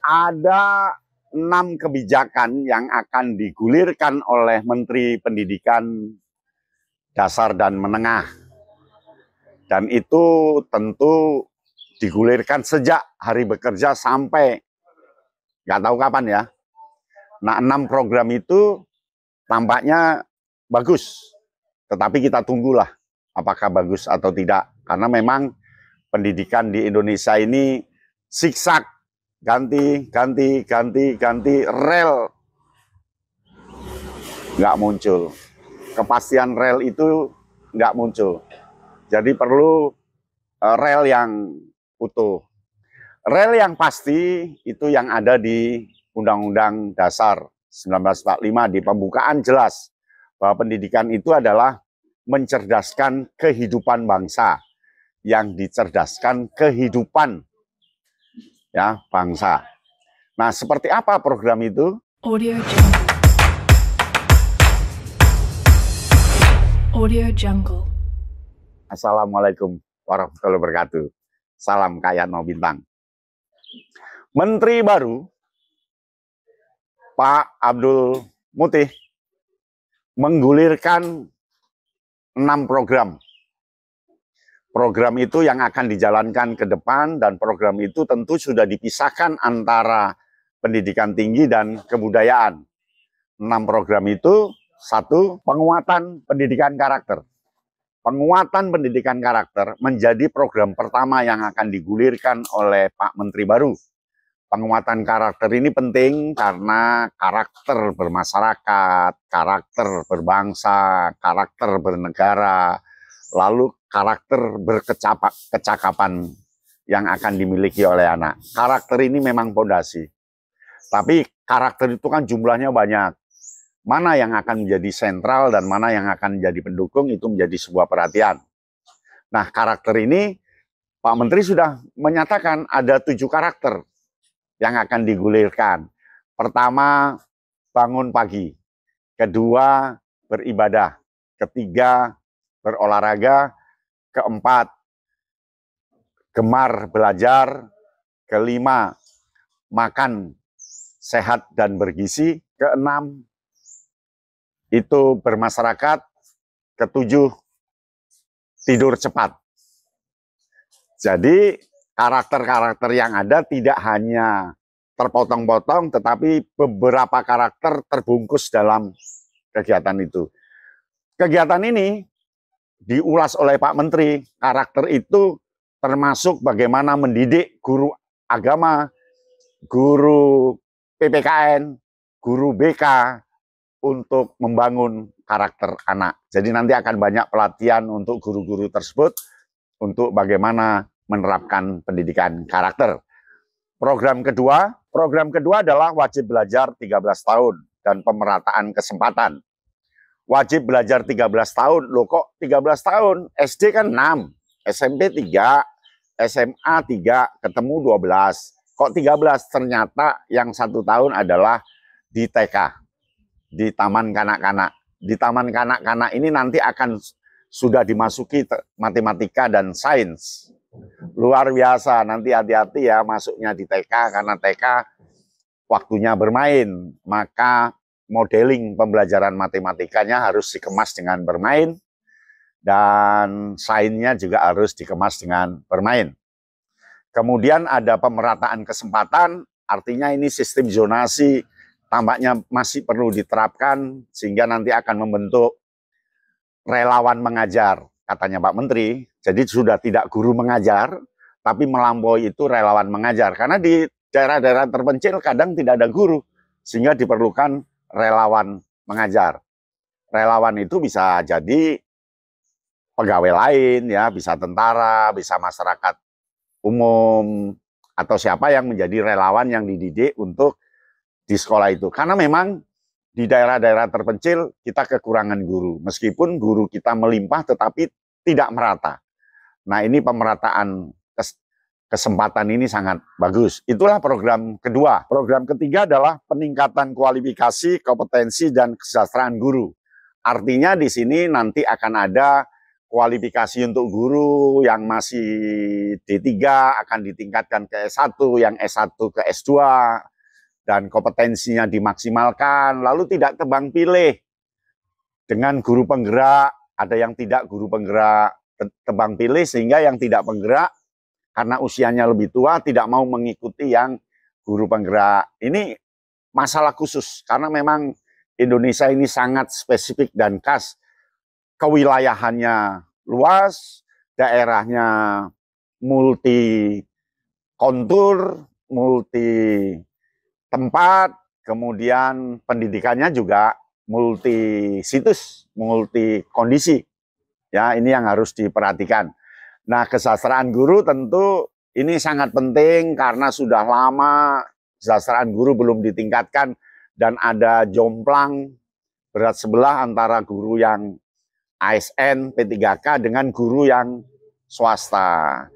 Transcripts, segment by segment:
Ada 6 kebijakan yang akan digulirkan oleh Menteri Pendidikan Dasar dan Menengah. Dan itu tentu digulirkan sejak hari bekerja sampai nggak tahu kapan ya. Nah, 6 program itu tampaknya bagus. Tetapi kita tunggulah apakah bagus atau tidak. Karena memang pendidikan di Indonesia ini siksak. Ganti, rel nggak muncul. Kepastian rel itu nggak muncul. Jadi perlu rel yang utuh. Rel yang pasti itu yang ada di Undang-Undang Dasar 1945 di pembukaan jelas bahwa pendidikan itu adalah mencerdaskan kehidupan bangsa. Yang dicerdaskan kehidupan ya bangsa. Nah, seperti apa program itu? Audio Jungle. Assalamualaikum warahmatullahi wabarakatuh. Salam Kaya No Bintang. Menteri baru Pak Abdul Mutih menggulirkan 6 program. Program itu yang akan dijalankan ke depan dan program itu tentu sudah dipisahkan antara pendidikan tinggi dan kebudayaan. 6 program itu, 1, penguatan pendidikan karakter. Penguatan pendidikan karakter menjadi program pertama yang akan digulirkan oleh Pak Menteri baru. Penguatan karakter ini penting karena karakter bermasyarakat, karakter berbangsa, karakter bernegara, lalu karakter berkecakapan yang akan dimiliki oleh anak. Karakter ini memang fondasi. Tapi karakter itu kan jumlahnya banyak. Mana yang akan menjadi sentral dan mana yang akan menjadi pendukung itu menjadi sebuah perhatian. Nah, karakter ini Pak Menteri sudah menyatakan ada 7 karakter yang akan digulirkan. Pertama, bangun pagi. Kedua, beribadah. Ketiga, berolahraga. Keempat, gemar belajar. Kelima, makan sehat dan bergizi. Keenam, itu bermasyarakat. Ketujuh, tidur cepat. Jadi karakter-karakter yang ada tidak hanya terpotong-potong, tetapi beberapa karakter terbungkus dalam kegiatan itu. Kegiatan ini diulas oleh Pak Menteri. Karakter itu termasuk bagaimana mendidik guru agama, guru PPKN, guru BK untuk membangun karakter anak. Jadi nanti akan banyak pelatihan untuk guru-guru tersebut untuk bagaimana menerapkan pendidikan karakter. Program kedua adalah wajib belajar 13 tahun dan pemerataan kesempatan. Wajib belajar 13 tahun, loh kok 13 tahun? SD kan 6, SMP 3, SMA 3, ketemu 12. Kok 13? Ternyata yang 1 tahun adalah di TK, di Taman Kanak-Kanak. Di Taman Kanak-Kanak ini nanti akan sudah dimasuki matematika dan sains. Luar biasa, nanti hati-hati ya masuknya di TK, karena TK waktunya bermain. Maka modeling pembelajaran matematikanya harus dikemas dengan bermain, dan sainsnya juga harus dikemas dengan bermain. Kemudian ada pemerataan kesempatan, artinya ini sistem zonasi tampaknya masih perlu diterapkan, sehingga nanti akan membentuk relawan mengajar, katanya Pak Menteri. Jadi sudah tidak guru mengajar, tapi melampaui itu relawan mengajar. Karena di daerah-daerah terpencil kadang tidak ada guru, sehingga diperlukan relawan mengajar. Relawan itu bisa jadi pegawai lain, ya, bisa tentara, bisa masyarakat umum, atau siapa yang menjadi relawan yang dididik untuk di sekolah itu. Karena memang di daerah-daerah terpencil kita kekurangan guru. Meskipun guru kita melimpah tetapi tidak merata. Nah, ini pemerataan kesempatan ini sangat bagus. Itulah program kedua. Program ketiga adalah peningkatan kualifikasi, kompetensi, dan kesejahteraan guru. Artinya di sini nanti akan ada kualifikasi untuk guru yang masih D3 akan ditingkatkan ke S1, yang S1 ke S2, dan kompetensinya dimaksimalkan, lalu tidak tebang pilih dengan guru penggerak, ada yang tidak guru penggerak tebang pilih, sehingga yang tidak penggerak karena usianya lebih tua tidak mau mengikuti yang guru penggerak. Ini masalah khusus, karena memang Indonesia ini sangat spesifik dan khas. Kewilayahannya luas, daerahnya multi kontur, multi tempat, kemudian pendidikannya juga multi situs, multi kondisi. Ya, ini yang harus diperhatikan. Nah, kesejahteraan guru tentu ini sangat penting karena sudah lama kesejahteraan guru belum ditingkatkan dan ada jomplang berat sebelah antara guru yang ASN, P3K dengan guru yang swasta.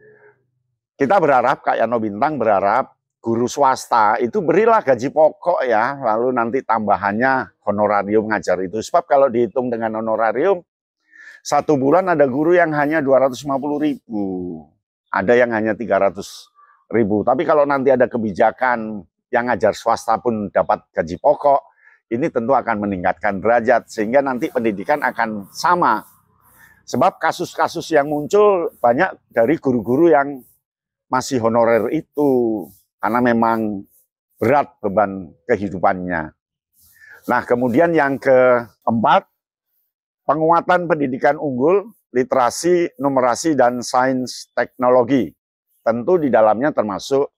Kita berharap, Kak Yano Bintang berharap guru swasta itu berilah gaji pokok ya, lalu nanti tambahannya honorarium ngajar itu. Sebab kalau dihitung dengan honorarium, 1 bulan ada guru yang hanya 250.000, ada yang hanya 300.000. Tapi kalau nanti ada kebijakan yang ngajar swasta pun dapat gaji pokok, ini tentu akan meningkatkan derajat, sehingga nanti pendidikan akan sama. Sebab kasus-kasus yang muncul banyak dari guru-guru yang masih honorer itu, karena memang berat beban kehidupannya. Nah, kemudian yang keempat, penguatan pendidikan unggul, literasi, numerasi, dan sains teknologi. Tentu di dalamnya termasuk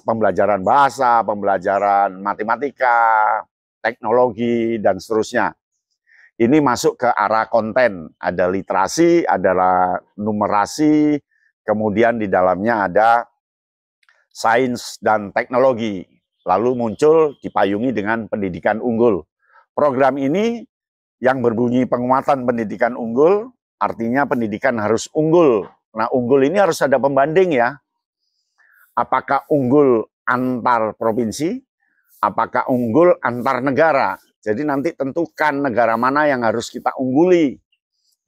pembelajaran bahasa, pembelajaran matematika, teknologi, dan seterusnya. Ini masuk ke arah konten. Ada literasi, ada numerasi, kemudian di dalamnya ada sains dan teknologi. Lalu muncul dipayungi dengan pendidikan unggul. Program ini yang berbunyi penguatan pendidikan unggul, artinya pendidikan harus unggul. Nah, unggul ini harus ada pembanding ya. Apakah unggul antar provinsi, apakah unggul antar negara. Jadi nanti tentukan negara mana yang harus kita ungguli.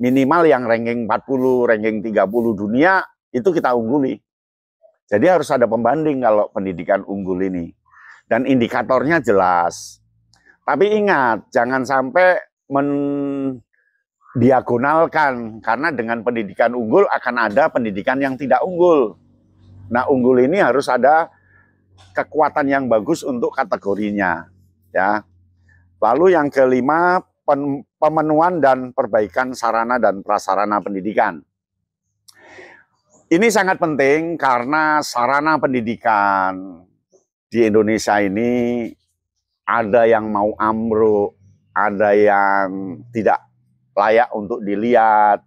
Minimal yang ranking 40, ranking 30 dunia, itu kita ungguli. Jadi harus ada pembanding kalau pendidikan unggul ini. Dan indikatornya jelas. Tapi ingat, jangan sampai mendiagonalkan. Karena dengan pendidikan unggul akan ada pendidikan yang tidak unggul. Nah, unggul ini harus ada kekuatan yang bagus untuk kategorinya, ya. Lalu yang kelima, pemenuhan dan perbaikan sarana dan prasarana pendidikan. Ini sangat penting karena sarana pendidikan di Indonesia ini ada yang mau ambruk, ada yang tidak layak untuk dilihat,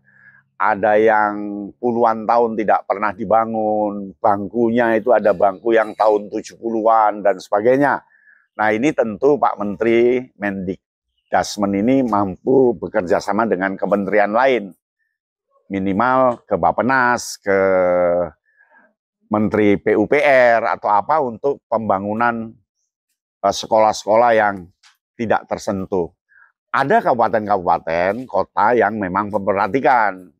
ada yang puluhan tahun tidak pernah dibangun, bangkunya itu ada bangku yang tahun 70-an dan sebagainya. Nah, ini tentu Pak Menteri Mendikdasmen ini mampu bekerja sama dengan kementerian lain. Minimal ke Bappenas, ke Menteri PUPR atau apa untuk pembangunan sekolah-sekolah yang tidak tersentuh. Ada kabupaten-kabupaten, kota yang memang memperhatikan.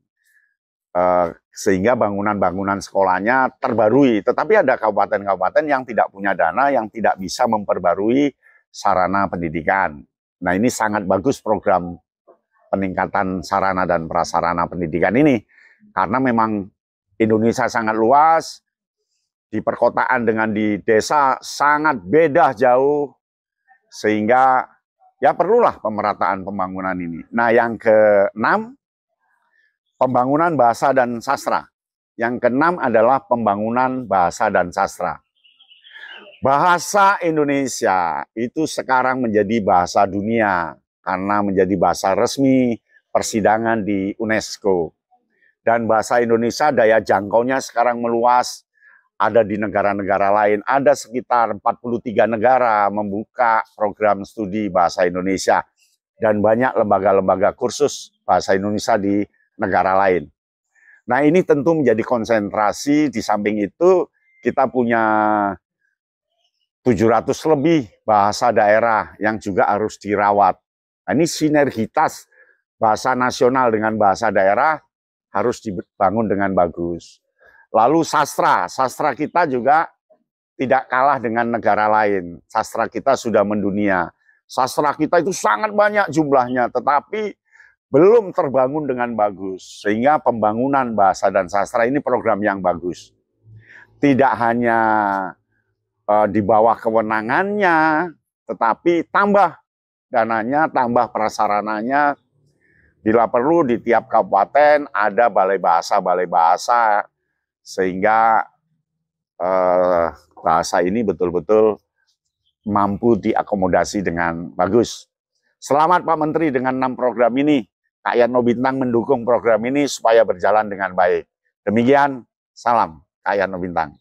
Sehingga bangunan-bangunan sekolahnya terbarui. Tetapi ada kabupaten-kabupaten yang tidak punya dana, yang tidak bisa memperbarui sarana pendidikan. Nah, ini sangat bagus program peningkatan sarana dan prasarana pendidikan ini. Karena memang Indonesia sangat luas, di perkotaan dengan di desa sangat beda jauh, sehingga ya perlulah pemerataan pembangunan ini. Nah, yang keenam, pembangunan bahasa dan sastra. Yang keenam adalah pembangunan bahasa dan sastra. Bahasa Indonesia itu sekarang menjadi bahasa dunia karena menjadi bahasa resmi persidangan di UNESCO. Dan bahasa Indonesia daya jangkaunya sekarang meluas, ada di negara-negara lain. Ada sekitar 43 negara membuka program studi bahasa Indonesia. Dan banyak lembaga-lembaga kursus bahasa Indonesia di negara lain. Nah, ini tentu menjadi konsentrasi. Di samping itu kita punya 700 lebih bahasa daerah yang juga harus dirawat. Nah, ini sinergitas bahasa nasional dengan bahasa daerah harus dibangun dengan bagus. Lalu sastra kita juga tidak kalah dengan negara lain. Sastra kita sudah mendunia. Sastra kita itu sangat banyak jumlahnya, tetapi belum terbangun dengan bagus. Sehingga pembangunan bahasa dan sastra ini program yang bagus. Tidak hanya di bawah kewenangannya, tetapi tambah dananya, tambah prasarananya. Bila perlu di tiap kabupaten ada balai bahasa, sehingga bahasa ini betul-betul mampu diakomodasi dengan bagus. Selamat Pak Menteri dengan 6 program ini. Kak Yano Bintang mendukung program ini supaya berjalan dengan baik. Demikian, salam Kak Yano Bintang.